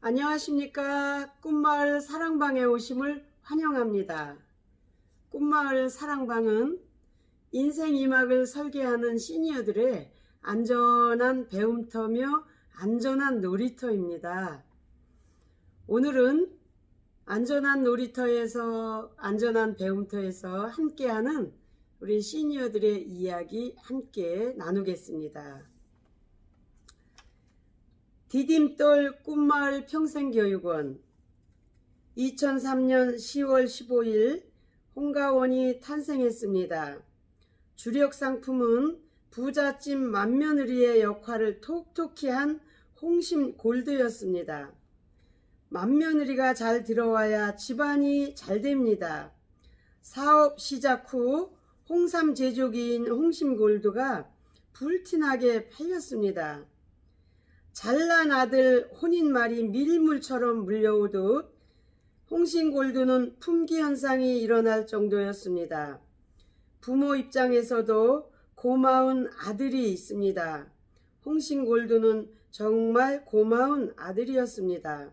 안녕하십니까. 꿈마을 사랑방에 오심을 환영합니다. 꿈마을 사랑방은 인생 2막을 설계하는 시니어들의 안전한 배움터며 안전한 놀이터입니다. 오늘은 안전한 놀이터에서 안전한 배움터에서 함께하는 우리 시니어들의 이야기 함께 나누겠습니다. 디딤돌 꿈마을 평생교육원 2003년 10월 15일 홍가원이 탄생했습니다. 주력 상품은 부잣집 맏며느리의 역할을 톡톡히 한 홍심 골드였습니다. 맏며느리가 잘 들어와야 집안이 잘 됩니다. 사업 시작 후 홍삼 제조기인 홍심 골드가 불티나게 팔렸습니다. 잘난 아들 혼인말이 밀물처럼 물려오듯 홍심골드는 품귀 현상이 일어날 정도였습니다. 부모 입장에서도 고마운 아들이 있습니다. 홍심골드는 정말 고마운 아들이었습니다.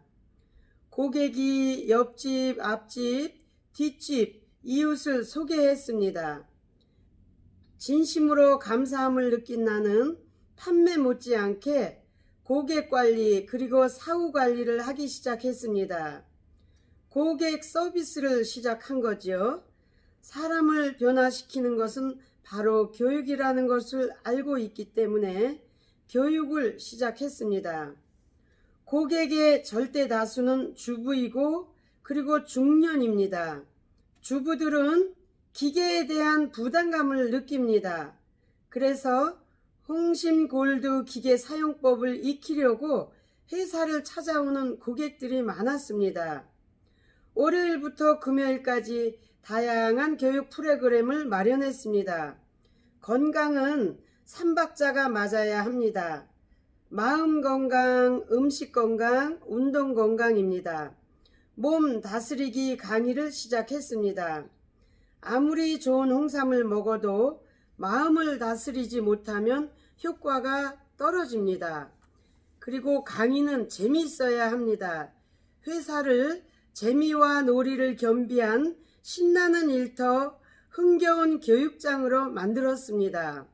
고객이 옆집, 앞집, 뒷집, 이웃을 소개했습니다. 진심으로 감사함을 느낀 나는 판매 못지않게 고객관리 그리고 사후관리를 하기 시작했습니다. 고객 서비스를 시작한 거죠. 사람을 변화시키는 것은 바로 교육이라는 것을 알고 있기 때문에 교육을 시작했습니다. 고객의 절대 다수는 주부이고 그리고 중년입니다. 주부들은 기계에 대한 부담감을 느낍니다. 그래서 홍심 골드 기계 사용법을 익히려고 회사를 찾아오는 고객들이 많았습니다. 월요일부터 금요일까지 다양한 교육 프로그램을 마련했습니다. 건강은 3박자가 맞아야 합니다. 마음 건강, 음식 건강, 운동 건강입니다. 몸 다스리기 강의를 시작했습니다. 아무리 좋은 홍삼을 먹어도 마음을 다스리지 못하면 효과가 떨어집니다. 그리고 강의는 재미있어야 합니다. 회사를 재미와 놀이를 겸비한 신나는 일터, 흥겨운 교육장으로 만들었습니다.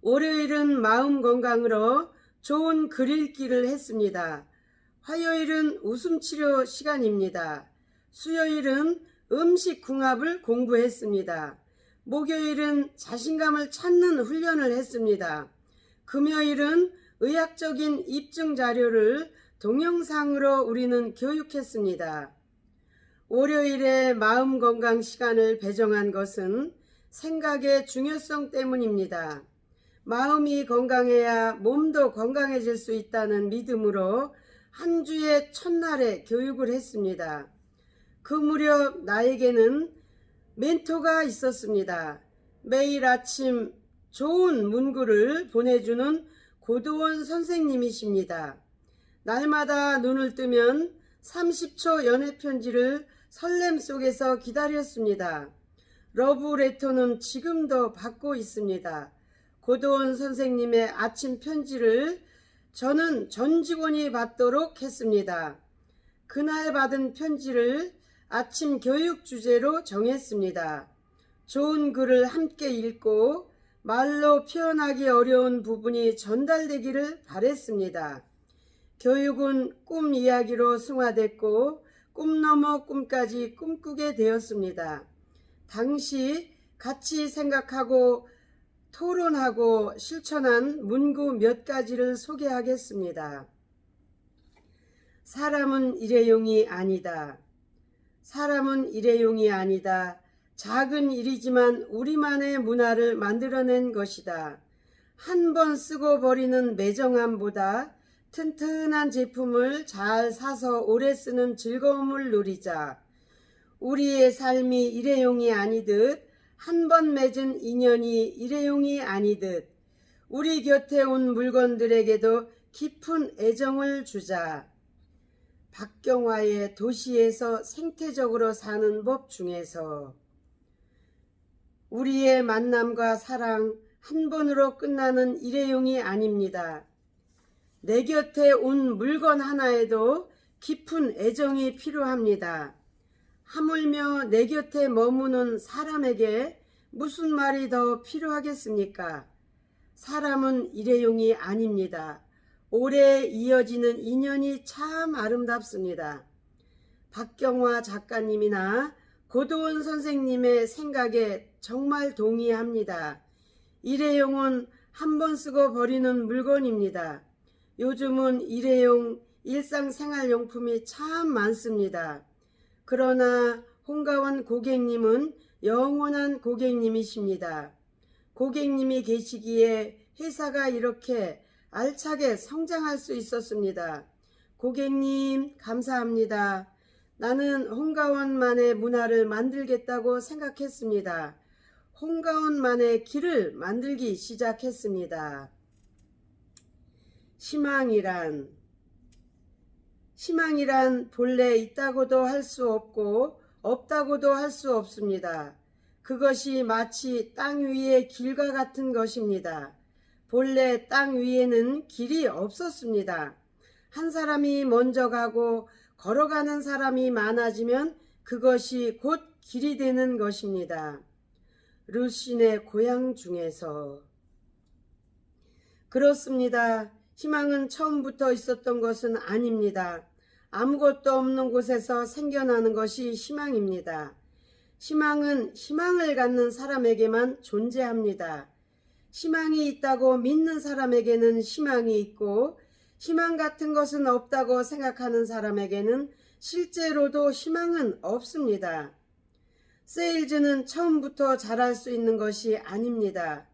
월요일은 마음 건강으로 좋은 글 읽기를 했습니다. 화요일은 웃음치료 시간입니다. 수요일은 음식 궁합을 공부했습니다. 목요일은 자신감을 찾는 훈련을 했습니다. 금요일은 의학적인 입증 자료를 동영상으로 우리는 교육했습니다. 월요일에 마음 건강 시간을 배정한 것은 생각의 중요성 때문입니다. 마음이 건강해야 몸도 건강해질 수 있다는 믿음으로 한 주의 첫날에 교육을 했습니다. 그 무렵 나에게는 멘토가 있었습니다. 매일 아침 좋은 문구를 보내주는 고도원 선생님이십니다. 날마다 눈을 뜨면 30초 연애편지를 설렘 속에서 기다렸습니다. 러브레터는 지금도 받고 있습니다. 고도원 선생님의 아침 편지를 저는 전 직원이 받도록 했습니다. 그날 받은 편지를 아침 교육 주제로 정했습니다. 좋은 글을 함께 읽고 말로 표현하기 어려운 부분이 전달되기를 바랬습니다. 교육은 꿈 이야기로 승화됐고 꿈 넘어 꿈까지 꿈꾸게 되었습니다. 당시 같이 생각하고 토론하고 실천한 문구 몇 가지를 소개하겠습니다. 사람은 일회용이 아니다. 사람은 일회용이 아니다. 작은 일이지만 우리만의 문화를 만들어낸 것이다. 한 번 쓰고 버리는 매정함보다 튼튼한 제품을 잘 사서 오래 쓰는 즐거움을 누리자. 우리의 삶이 일회용이 아니듯 한 번 맺은 인연이 일회용이 아니듯 우리 곁에 온 물건들에게도 깊은 애정을 주자. 박경화의 도시에서 생태적으로 사는 법 중에서 우리의 만남과 사랑 한 번으로 끝나는 일회용이 아닙니다. 내 곁에 온 물건 하나에도 깊은 애정이 필요합니다. 하물며 내 곁에 머무는 사람에게 무슨 말이 더 필요하겠습니까? 사람은 일회용이 아닙니다. 오래 이어지는 인연이 참 아름답습니다. 박경화 작가님이나 고도원 선생님의 생각에 정말 동의합니다. 일회용은 한 번 쓰고 버리는 물건입니다. 요즘은 일회용 일상생활용품이 참 많습니다. 그러나 홍가원 고객님은 영원한 고객님이십니다. 고객님이 계시기에 회사가 이렇게 알차게 성장할 수 있었습니다. 고객님 감사합니다. 나는 홍가원만의 문화를 만들겠다고 생각했습니다. 홍가원만의 길을 만들기 시작했습니다. 희망이란 본래 있다고도 할 수 없고 없다고도 할 수 없습니다. 그것이 마치 땅 위의 길과 같은 것입니다. 본래 땅 위에는 길이 없었습니다. 한 사람이 먼저 가고 걸어가는 사람이 많아지면 그것이 곧 길이 되는 것입니다. 루신의 고향 중에서. 그렇습니다. 희망은 처음부터 있었던 것은 아닙니다. 아무것도 없는 곳에서 생겨나는 것이 희망입니다. 희망은 희망을 갖는 사람에게만 존재합니다. 희망이 있다고 믿는 사람에게는 희망이 있고, 희망 같은 것은 없다고 생각하는 사람에게는 실제로도 희망은 없습니다. 세일즈는 처음부터 잘할 수 있는 것이 아닙니다.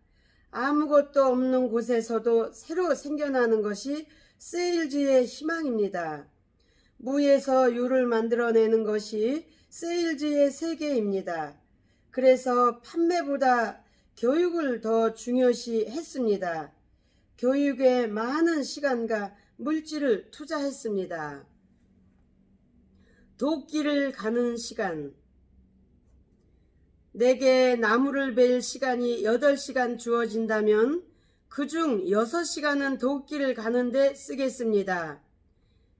아무것도 없는 곳에서도 새로 생겨나는 것이 세일즈의 희망입니다. 무에서 유를 만들어내는 것이 세일즈의 세계입니다. 그래서 판매보다 교육을 더 중요시 했습니다. 교육에 많은 시간과 물질을 투자했습니다. 도끼를 가는 시간. 내게 나무를 벨 시간이 8시간 주어진다면 그중 6시간은 도끼를 가는데 쓰겠습니다.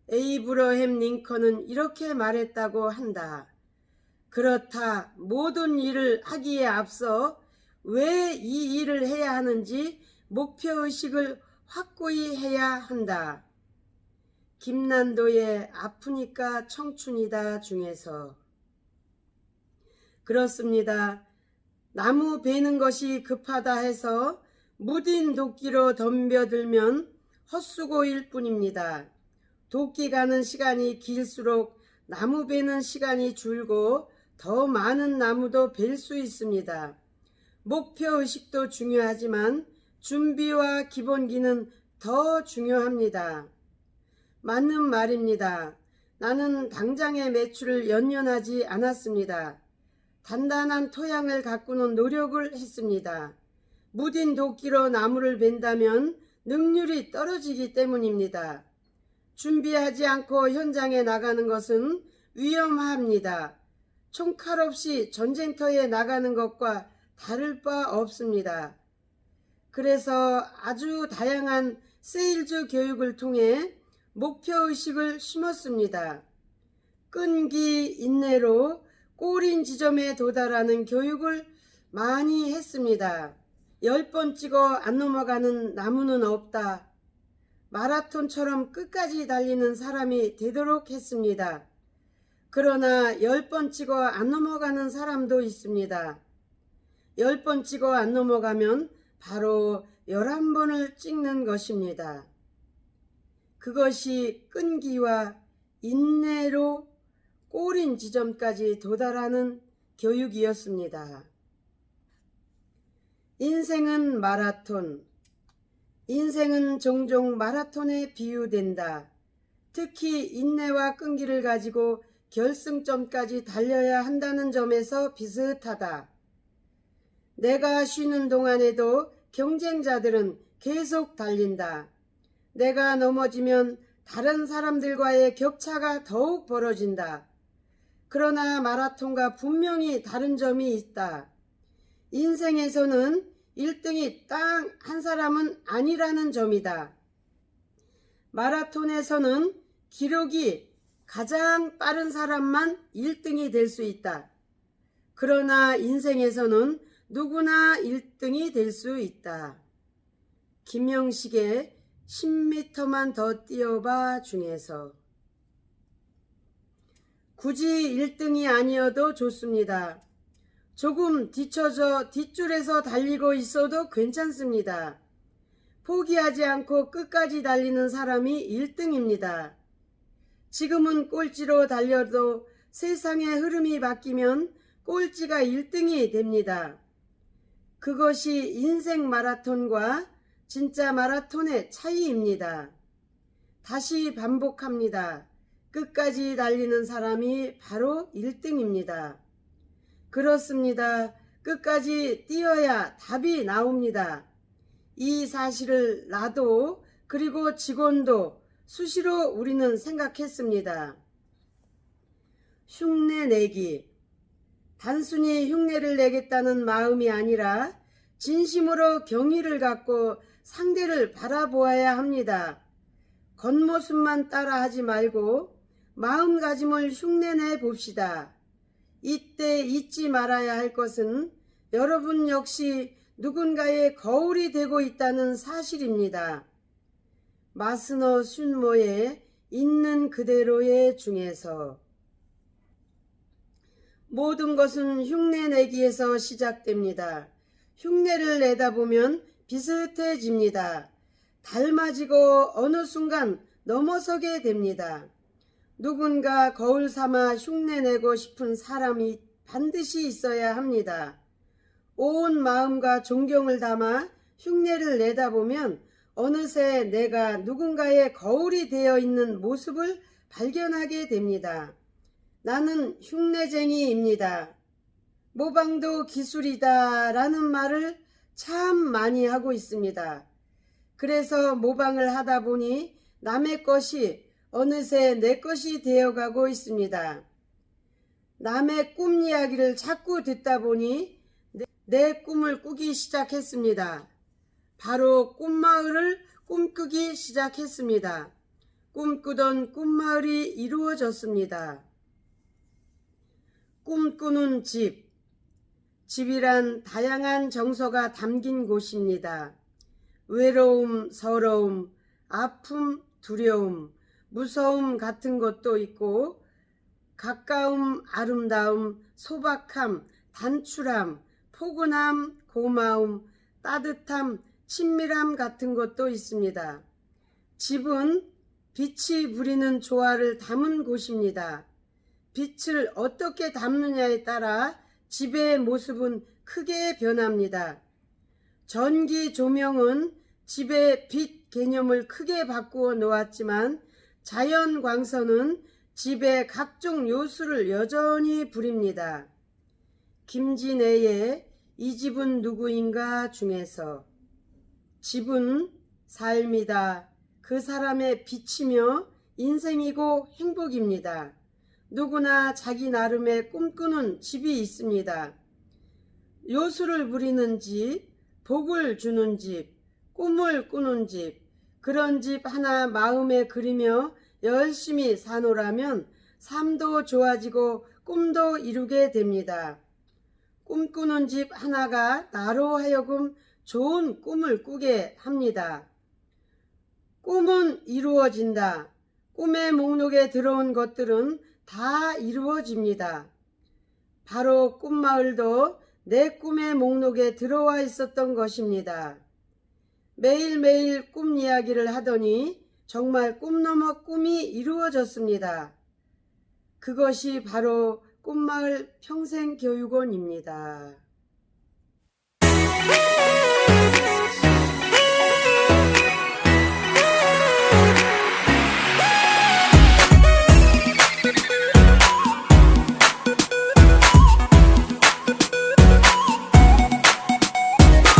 에이브러햄 링컨은 이렇게 말했다고 한다. 그렇다. 모든 일을 하기에 앞서 왜 이 일을 해야 하는지 목표의식을 확고히 해야 한다. 김난도의 아프니까 청춘이다 중에서. 그렇습니다. 나무 베는 것이 급하다 해서 무딘 도끼로 덤벼들면 헛수고일 뿐입니다. 도끼 가는 시간이 길수록 나무 베는 시간이 줄고 더 많은 나무도 벨 수 있습니다. 목표의식도 중요하지만 준비와 기본기는 더 중요합니다. 맞는 말입니다. 나는 당장의 매출을 연연하지 않았습니다. 단단한 토양을 가꾸는 노력을 했습니다. 무딘 도끼로 나무를 벤다면 능률이 떨어지기 때문입니다. 준비하지 않고 현장에 나가는 것은 위험합니다. 총칼 없이 전쟁터에 나가는 것과 다를 바 없습니다. 그래서 아주 다양한 세일즈 교육을 통해 목표의식을 심었습니다. 끈기, 인내로 꼬린 지점에 도달하는 교육을 많이 했습니다. 10번 찍어 안 넘어가는 나무는 없다. 마라톤처럼 끝까지 달리는 사람이 되도록 했습니다. 그러나 10번 찍어 안 넘어가는 사람도 있습니다. 10번 찍어 안 넘어가면 바로 11번을 찍는 것입니다. 그것이 끈기와 인내로 꼬린 지점까지 도달하는 교육이었습니다. 인생은 마라톤. 인생은 종종 마라톤에 비유된다. 특히 인내와 끈기를 가지고 결승점까지 달려야 한다는 점에서 비슷하다. 내가 쉬는 동안에도 경쟁자들은 계속 달린다. 내가 넘어지면 다른 사람들과의 격차가 더욱 벌어진다. 그러나 마라톤과 분명히 다른 점이 있다. 인생에서는 1등이 딱 한 사람은 아니라는 점이다. 마라톤에서는 기록이 가장 빠른 사람만 1등이 될 수 있다. 그러나 인생에서는 누구나 1등이 될 수 있다. 김영식의 10m만 더 뛰어봐 중에서 굳이 1등이 아니어도 좋습니다. 조금 뒤처져 뒷줄에서 달리고 있어도 괜찮습니다. 포기하지 않고 끝까지 달리는 사람이 1등입니다. 지금은 꼴찌로 달려도 세상의 흐름이 바뀌면 꼴찌가 1등이 됩니다. 그것이 인생 마라톤과 진짜 마라톤의 차이입니다. 다시 반복합니다. 끝까지 달리는 사람이 바로 1등입니다. 그렇습니다. 끝까지 뛰어야 답이 나옵니다. 이 사실을 나도 그리고 직원도 수시로 우리는 생각했습니다. 흉내 내기. 단순히 흉내를 내겠다는 마음이 아니라 진심으로 경의를 갖고 상대를 바라보아야 합니다. 겉모습만 따라하지 말고 마음가짐을 흉내내 봅시다. 이때 잊지 말아야 할 것은 여러분 역시 누군가의 거울이 되고 있다는 사실입니다. 마스너 순모의 있는 그대로의 중에서 모든 것은 흉내내기에서 시작됩니다. 흉내를 내다 보면 비슷해집니다. 닮아지고 어느 순간 넘어서게 됩니다. 누군가 거울 삼아 흉내내고 싶은 사람이 반드시 있어야 합니다. 온 마음과 존경을 담아 흉내를 내다 보면 어느새 내가 누군가의 거울이 되어 있는 모습을 발견하게 됩니다. 나는 흉내쟁이입니다. 모방도 기술이다 라는 말을 참 많이 하고 있습니다. 그래서 모방을 하다 보니 남의 것이 어느새 내 것이 되어가고 있습니다. 남의 꿈 이야기를 자꾸 듣다 보니 내 꿈을 꾸기 시작했습니다. 바로 꿈마을을 꿈꾸기 시작했습니다. 꿈꾸던 꿈마을이 이루어졌습니다. 꿈꾸는 집. 집이란 다양한 정서가 담긴 곳입니다. 외로움, 서러움, 아픔, 두려움, 무서움 같은 것도 있고 가까움, 아름다움, 소박함, 단출함, 포근함, 고마움, 따뜻함, 친밀함 같은 것도 있습니다. 집은 빛이 부리는 조화를 담은 곳입니다. 빛을 어떻게 담느냐에 따라 집의 모습은 크게 변합니다. 전기 조명은 집의 빛 개념을 크게 바꾸어 놓았지만 자연 광선은 집의 각종 요소를 여전히 부립니다. 김진애의 이 집은 누구인가 중에서 집은 삶이다. 그 사람의 빛이며 인생이고 행복입니다. 누구나 자기 나름의 꿈꾸는 집이 있습니다. 요술을 부리는 집, 복을 주는 집, 꿈을 꾸는 집, 그런 집 하나 마음에 그리며 열심히 사노라면 삶도 좋아지고 꿈도 이루게 됩니다. 꿈꾸는 집 하나가 나로 하여금 좋은 꿈을 꾸게 합니다. 꿈은 이루어진다. 꿈의 목록에 들어온 것들은 다 이루어집니다. 바로 꿈마을도 내 꿈의 목록에 들어와 있었던 것입니다. 매일매일 꿈 이야기를 하더니 정말 꿈 넘어 꿈이 이루어졌습니다. 그것이 바로 꿈마을 평생교육원입니다.